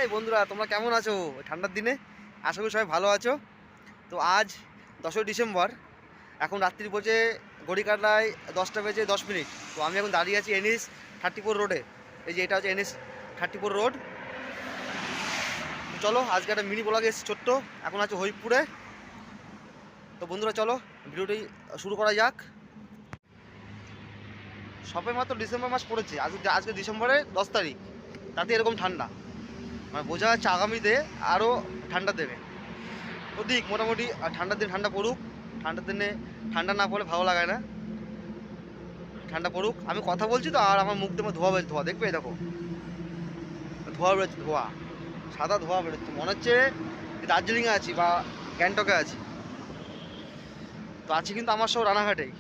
এই বন্ধুরা, তোমরা কেমন আছো ঠান্ডার দিনে? আশা করি সবাই ভালো আছো। তো আজ 10ই ডিসেম্বর, এখন রাত্রি বলছে ঘড়ি কাটায় 10টা বেজে 10 মিনিট। তো আমি এখন দাঁড়িয়ে আছি NH-34 রোডে। এই যে এটা হচ্ছে NH-34 রোড। তো চলো, আজকে একটা মিনি ব্লগ এসেছি ছোট্ট, এখন আছে হরিপুরে। তো বন্ধুরা চলো ভিডিওটি শুরু করা যাক। সবে মাত্র ডিসেম্বর মাস পড়েছে, আজকে ডিসেম্বরের 10 তারিখ, তাতে এরকম ঠান্ডা। মানে বোঝা যাচ্ছে আগামীতে আরও ঠান্ডা দেবে। ওদিক মোটামুটি ঠান্ডার দিন ঠান্ডা পড়ুক। ঠান্ডার দিনে ঠান্ডা না পড়লে ভালো লাগে না। ঠান্ডা পড়ুক, আমি কথা বলছি তো, আর আমার মুখ দিয়ে ধোয়া বেরোচ্ছে, ধোয়া দেখবে, দেখো ধোয়া বেরোচ্ছে, ধোয়া, সাদা ধোয়া বেরোচ্ছে, মনে হচ্ছে দার্জিলিংয়ে আছি বা গ্যাংটকে আছি। তো আছি কিন্তু আমার সব রানাঘাটেই।